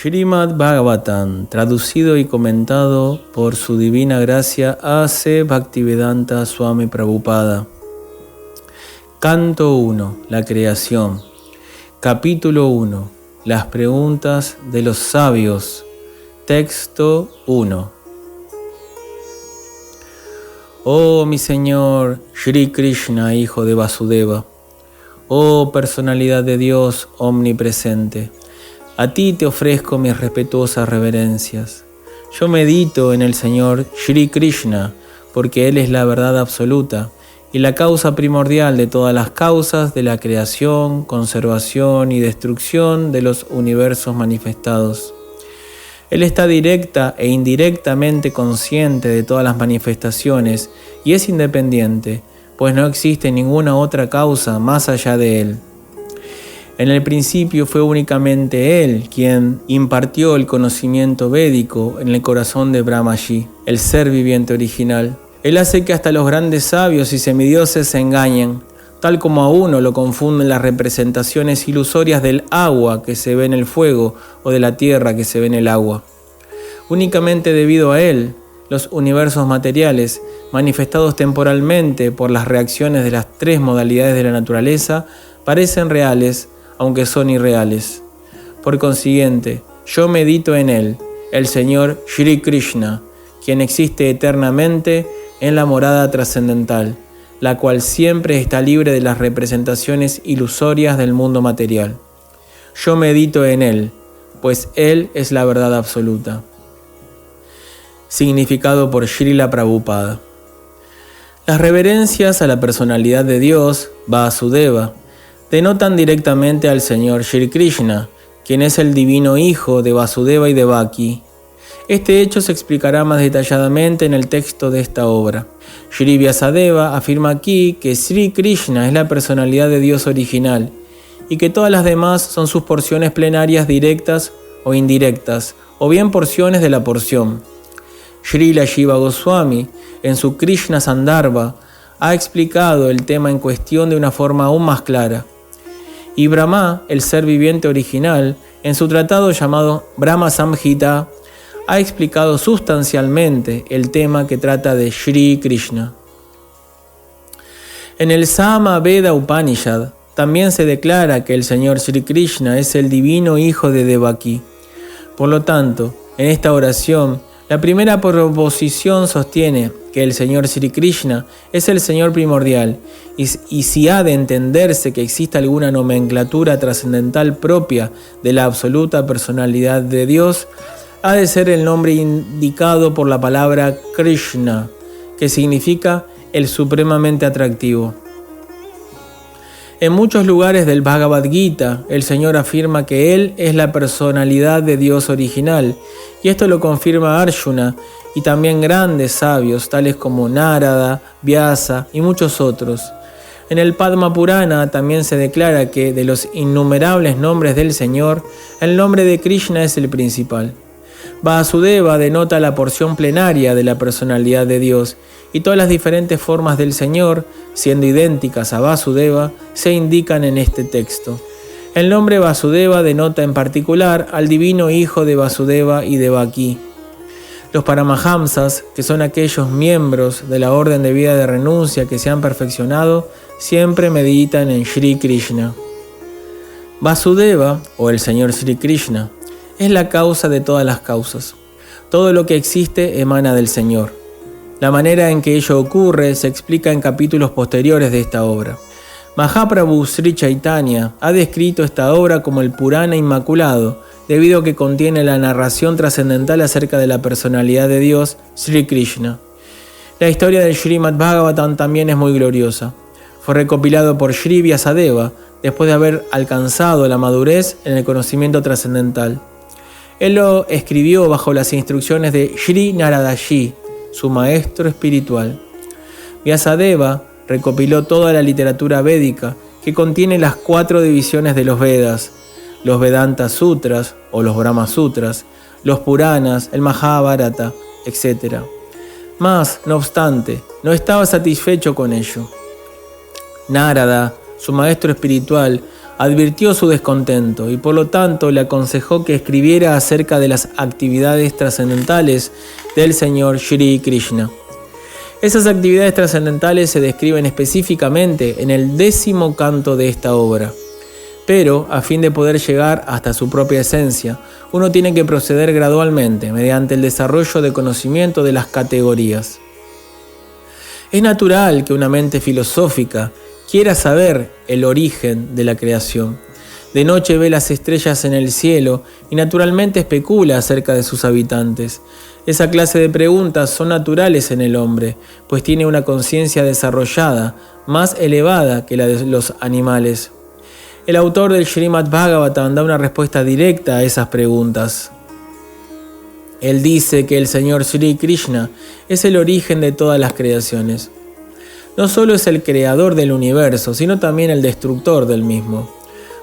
Srimad Bhagavatam, traducido y comentado por su divina gracia A.C. Bhaktivedanta Swami Prabhupada. Canto 1. La creación. Capítulo 1. Las preguntas de los sabios. Texto 1. Oh mi Señor, Shri Krishna, hijo de Vasudeva. Oh personalidad de Dios omnipresente. A ti te ofrezco mis respetuosas reverencias. Yo medito en el Señor Shri Krishna, porque Él es la verdad absoluta y la causa primordial de todas las causas de la creación, conservación y destrucción de los universos manifestados. Él está directa e indirectamente consciente de todas las manifestaciones y es independiente, pues no existe ninguna otra causa más allá de Él. En el principio fue únicamente Él quien impartió el conocimiento védico en el corazón de Brahmaji, el ser viviente original. Él hace que hasta los grandes sabios y semidioses se engañen, tal como a uno lo confunden las representaciones ilusorias del agua que se ve en el fuego o de la tierra que se ve en el agua. Únicamente debido a Él, los universos materiales, manifestados temporalmente por las reacciones de las tres modalidades de la naturaleza, parecen reales, aunque son irreales. Por consiguiente, yo medito en Él, el Señor Shri Krishna, quien existe eternamente en la morada trascendental, la cual siempre está libre de las representaciones ilusorias del mundo material. Yo medito en Él, pues Él es la verdad absoluta. Significado por Srila Prabhupada. Las reverencias a la personalidad de Dios, Vasudeva, denotan directamente al Señor Shri Krishna, quien es el divino hijo de Vasudeva y Devaki. Este hecho se explicará más detalladamente en el texto de esta obra. Shri Vyasadeva afirma aquí que Sri Krishna es la personalidad de Dios original y que todas las demás son sus porciones plenarias directas o indirectas, o bien porciones de la porción. Srila Jiva Goswami, en su Krishna Sandarbha, ha explicado el tema en cuestión de una forma aún más clara. Y Brahma, el ser viviente original, en su tratado llamado Brahma Samhita, ha explicado sustancialmente el tema que trata de Shri Krishna. En el Sama Veda Upanishad también se declara que el Señor Shri Krishna es el divino hijo de Devaki. Por lo tanto, en esta oración, la primera proposición sostiene que el Señor Shri Krishna es el Señor primordial y si ha de entenderse que existe alguna nomenclatura trascendental propia de la absoluta personalidad de Dios, ha de ser el nombre indicado por la palabra Krishna, que significa el supremamente atractivo. En muchos lugares del Bhagavad Gita, el Señor afirma que Él es la personalidad de Dios original, y esto lo confirma Arjuna y también grandes sabios, tales como Narada, Vyasa y muchos otros. En el Padma Purana también se declara que de los innumerables nombres del Señor, el nombre de Krishna es el principal. Vasudeva denota la porción plenaria de la personalidad de Dios, y todas las diferentes formas del Señor, siendo idénticas a Vasudeva, se indican en este texto. El nombre Vasudeva denota en particular al divino hijo de Vasudeva y Devaki. Los Paramahamsas, que son aquellos miembros de la orden de vida de renuncia que se han perfeccionado, siempre meditan en Shri Krishna. Vasudeva, o el Señor Shri Krishna, es la causa de todas las causas. Todo lo que existe emana del Señor. La manera en que ello ocurre se explica en capítulos posteriores de esta obra. Mahaprabhu Sri Chaitanya ha descrito esta obra como el Purana Inmaculado, debido a que contiene la narración trascendental acerca de la personalidad de Dios, Sri Krishna. La historia del Srimad Bhagavatam también es muy gloriosa. Fue recopilado por Sri Vyasadeva después de haber alcanzado la madurez en el conocimiento trascendental. Él lo escribió bajo las instrucciones de Sri Naradaji, su maestro espiritual. Vyasadeva recopiló toda la literatura védica que contiene las 4 divisiones de los Vedas, los Vedanta Sutras o los Brahma Sutras, los Puranas, el Mahabharata, etc. Mas, no obstante, no estaba satisfecho con ello. Narada, su maestro espiritual, advirtió su descontento y por lo tanto le aconsejó que escribiera acerca de las actividades trascendentales del Señor Shri Krishna. Esas actividades trascendentales se describen específicamente en el 10º canto de esta obra. Pero, a fin de poder llegar hasta su propia esencia, uno tiene que proceder gradualmente, mediante el desarrollo de conocimiento de las categorías. Es natural que una mente filosófica quiera saber el origen de la creación. De noche ve las estrellas en el cielo y naturalmente especula acerca de sus habitantes. Esa clase de preguntas son naturales en el hombre, pues tiene una conciencia desarrollada, más elevada que la de los animales. El autor del Srimad Bhagavatam da una respuesta directa a esas preguntas. Él dice que el Señor Sri Krishna es el origen de todas las creaciones. No solo es el creador del universo, sino también el destructor del mismo.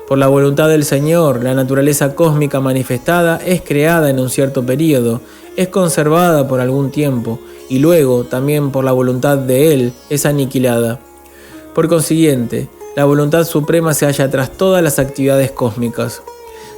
Por la voluntad del Señor, la naturaleza cósmica manifestada es creada en un cierto período, es conservada por algún tiempo y luego, también por la voluntad de Él, es aniquilada. Por consiguiente, la voluntad suprema se halla tras todas las actividades cósmicas.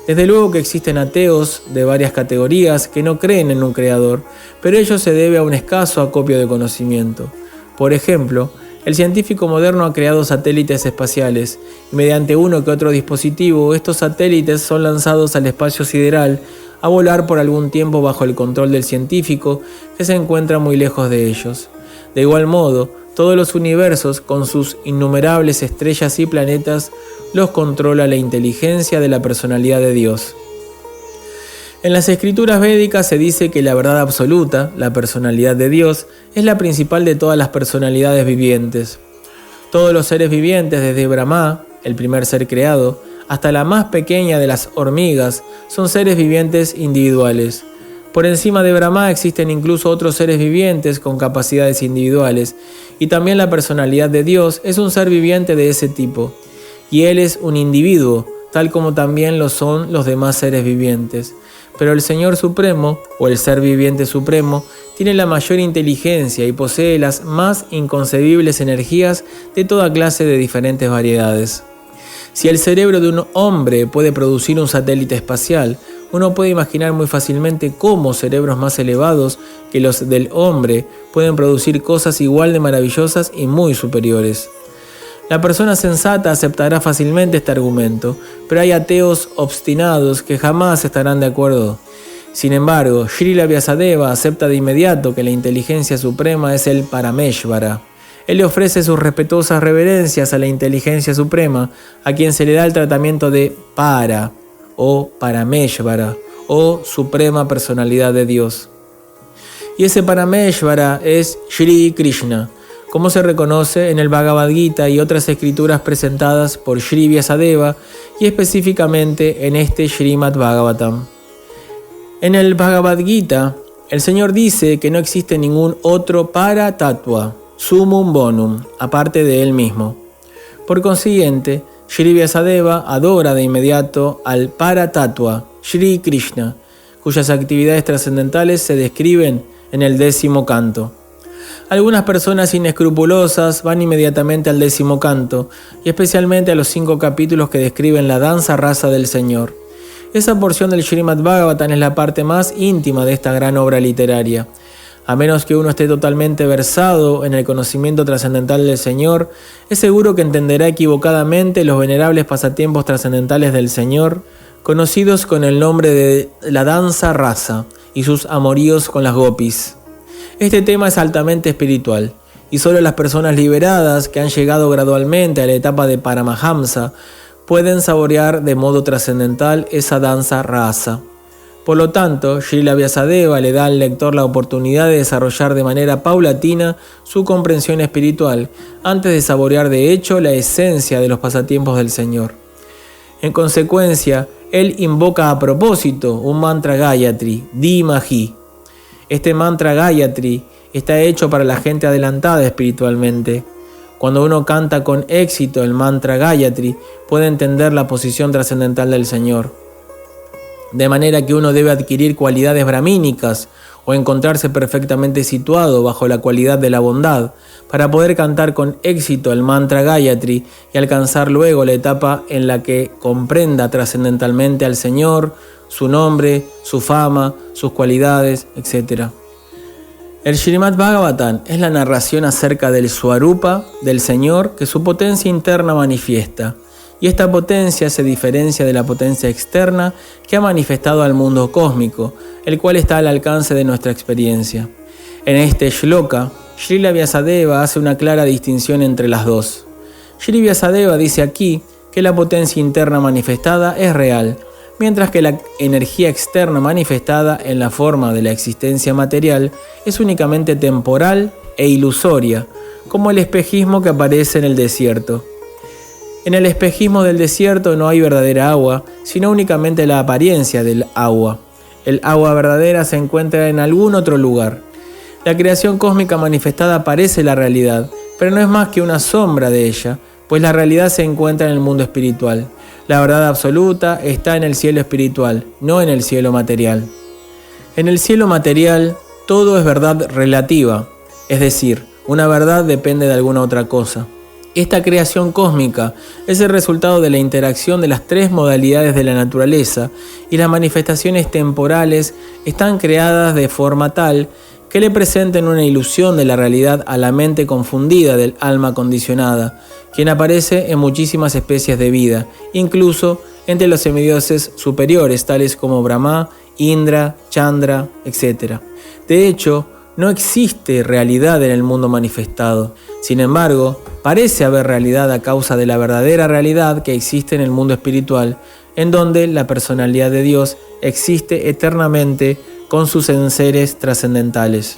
Desde luego que existen ateos de varias categorías que no creen en un creador, pero ello se debe a un escaso acopio de conocimiento. Por ejemplo, el científico moderno ha creado satélites espaciales y mediante uno que otro dispositivo, estos satélites son lanzados al espacio sideral a volar por algún tiempo bajo el control del científico que se encuentra muy lejos de ellos. De igual modo, todos los universos, con sus innumerables estrellas y planetas, los controla la inteligencia de la personalidad de Dios. En las escrituras védicas se dice que la verdad absoluta, la personalidad de Dios, es la principal de todas las personalidades vivientes. Todos los seres vivientes, desde Brahma, el primer ser creado, hasta la más pequeña de las hormigas, son seres vivientes individuales. Por encima de Brahma existen incluso otros seres vivientes con capacidades individuales, y también la personalidad de Dios es un ser viviente de ese tipo, y Él es un individuo, tal como también lo son los demás seres vivientes. Pero el Señor Supremo, o el Ser Viviente Supremo, tiene la mayor inteligencia y posee las más inconcebibles energías de toda clase de diferentes variedades. Si el cerebro de un hombre puede producir un satélite espacial, uno puede imaginar muy fácilmente cómo cerebros más elevados que los del hombre pueden producir cosas igual de maravillosas y muy superiores. La persona sensata aceptará fácilmente este argumento, pero hay ateos obstinados que jamás estarán de acuerdo. Sin embargo, Srila Vyasadeva acepta de inmediato que la inteligencia suprema es el Parameshvara. Él le ofrece sus respetuosas reverencias a la inteligencia suprema, a quien se le da el tratamiento de Para, o Parameshvara, o Suprema Personalidad de Dios. Y ese Parameshvara es Shri Krishna, como se reconoce en el Bhagavad Gita y otras escrituras presentadas por Sri Vyasadeva y específicamente en este Srimad Bhagavatam. En el Bhagavad Gita, el Señor dice que no existe ningún otro para tattva, sumum bonum, aparte de Él mismo. Por consiguiente, Sri Vyasadeva adora de inmediato al para tattva, Shri Krishna, cuyas actividades trascendentales se describen en el 10º canto. Algunas personas inescrupulosas van inmediatamente al 10º canto, y especialmente a los 5 capítulos que describen la danza rasa del Señor. Esa porción del Srimad Bhagavatam es la parte más íntima de esta gran obra literaria. A menos que uno esté totalmente versado en el conocimiento trascendental del Señor, es seguro que entenderá equivocadamente los venerables pasatiempos trascendentales del Señor, conocidos con el nombre de la danza rasa y sus amoríos con las gopis. Este tema es altamente espiritual, y solo las personas liberadas que han llegado gradualmente a la etapa de Paramahamsa pueden saborear de modo trascendental esa danza rasa. Por lo tanto, Srila Vyasadeva le da al lector la oportunidad de desarrollar de manera paulatina su comprensión espiritual, antes de saborear de hecho la esencia de los pasatiempos del Señor. En consecuencia, él invoca a propósito un mantra Gayatri, Dhimahi. Este mantra Gayatri está hecho para la gente adelantada espiritualmente. Cuando uno canta con éxito el mantra Gayatri, puede entender la posición trascendental del Señor. De manera que uno debe adquirir cualidades brahmínicas o encontrarse perfectamente situado bajo la cualidad de la bondad, para poder cantar con éxito el mantra Gayatri y alcanzar luego la etapa en la que comprenda trascendentalmente al Señor, su nombre, su fama, sus cualidades, etc. El Srimad Bhagavatam es la narración acerca del Swarupa del Señor que su potencia interna manifiesta, y esta potencia se diferencia de la potencia externa que ha manifestado al mundo cósmico, el cual está al alcance de nuestra experiencia. En este shloka, Srila Vyasadeva hace una clara distinción entre las dos. Sri Vyasadeva dice aquí que la potencia interna manifestada es real, mientras que la energía externa manifestada en la forma de la existencia material es únicamente temporal e ilusoria, como el espejismo que aparece en el desierto. En el espejismo del desierto no hay verdadera agua, sino únicamente la apariencia del agua. El agua verdadera se encuentra en algún otro lugar. La creación cósmica manifestada parece la realidad, pero no es más que una sombra de ella, pues la realidad se encuentra en el mundo espiritual. La verdad absoluta está en el cielo espiritual, no en el cielo material. En el cielo material, todo es verdad relativa, es decir, una verdad depende de alguna otra cosa. Esta creación cósmica es el resultado de la interacción de las tres modalidades de la naturaleza, y las manifestaciones temporales están creadas de forma tal que le presenten una ilusión de la realidad a la mente confundida del alma condicionada, quien aparece en muchísimas especies de vida, incluso entre los semidioses superiores tales como Brahma, Indra, Chandra, etc. De hecho, no existe realidad en el mundo manifestado. Sin embargo, parece haber realidad a causa de la verdadera realidad que existe en el mundo espiritual, en donde la personalidad de Dios existe eternamente con sus enseres trascendentales.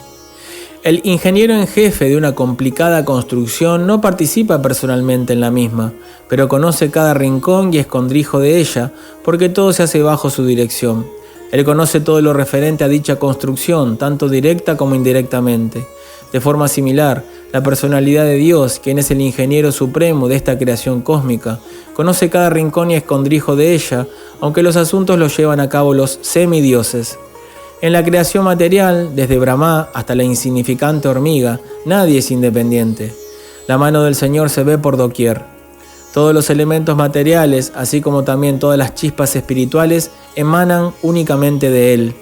El ingeniero en jefe de una complicada construcción no participa personalmente en la misma, pero conoce cada rincón y escondrijo de ella, porque todo se hace bajo su dirección. Él conoce todo lo referente a dicha construcción, tanto directa como indirectamente. De forma similar, la personalidad de Dios, quien es el ingeniero supremo de esta creación cósmica, conoce cada rincón y escondrijo de ella, aunque los asuntos los llevan a cabo los semidioses. En la creación material, desde Brahma hasta la insignificante hormiga, nadie es independiente. La mano del Señor se ve por doquier. Todos los elementos materiales, así como también todas las chispas espirituales, emanan únicamente de Él.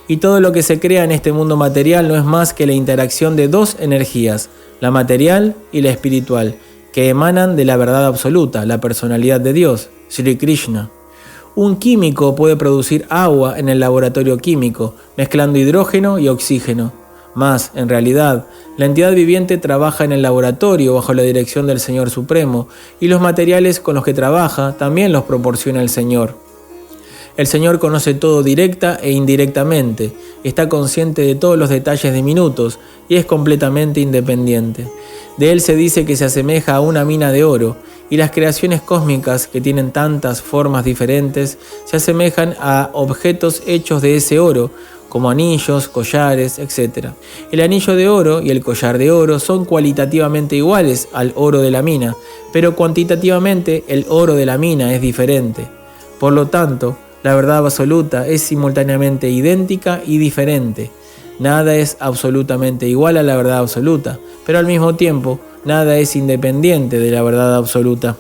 Y todo lo que se crea en este mundo material no es más que la interacción de dos energías, la material y la espiritual, que emanan de la verdad absoluta, la personalidad de Dios, Sri Krishna. Un químico puede producir agua en el laboratorio químico, mezclando hidrógeno y oxígeno. Mas, en realidad, la entidad viviente trabaja en el laboratorio bajo la dirección del Señor Supremo, y los materiales con los que trabaja también los proporciona el Señor. El Señor conoce todo directa e indirectamente, está consciente de todos los detalles diminutos y es completamente independiente. De Él se dice que se asemeja a una mina de oro, y las creaciones cósmicas, que tienen tantas formas diferentes, se asemejan a objetos hechos de ese oro, como anillos, collares, etc. El anillo de oro y el collar de oro son cualitativamente iguales al oro de la mina, pero cuantitativamente el oro de la mina es diferente. Por lo tanto, la verdad absoluta es simultáneamente idéntica y diferente. Nada es absolutamente igual a la verdad absoluta, pero al mismo tiempo, nada es independiente de la verdad absoluta.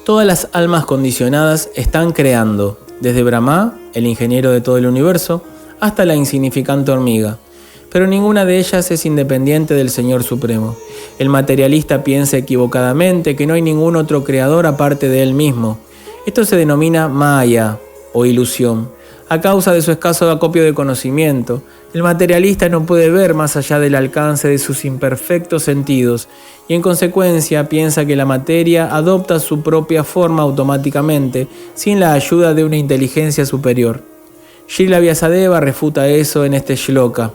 Todas las almas condicionadas están creando, desde Brahma, el ingeniero de todo el universo, hasta la insignificante hormiga, pero ninguna de ellas es independiente del Señor Supremo. El materialista piensa equivocadamente que no hay ningún otro creador aparte de él mismo. Esto se denomina Maya, o ilusión. A causa de su escaso acopio de conocimiento, el materialista no puede ver más allá del alcance de sus imperfectos sentidos y en consecuencia piensa que la materia adopta su propia forma automáticamente sin la ayuda de una inteligencia superior. Srila Vyasadeva refuta eso en este shloka.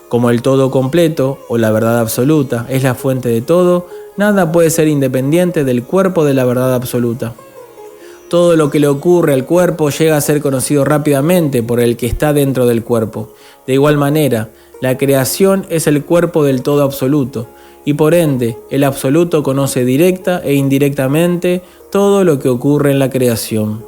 Como el todo completo, o la verdad absoluta, es la fuente de todo, nada puede ser independiente del cuerpo de la verdad absoluta. Todo lo que le ocurre al cuerpo llega a ser conocido rápidamente por el que está dentro del cuerpo. De igual manera, la creación es el cuerpo del todo absoluto, y por ende, el absoluto conoce directa e indirectamente todo lo que ocurre en la creación.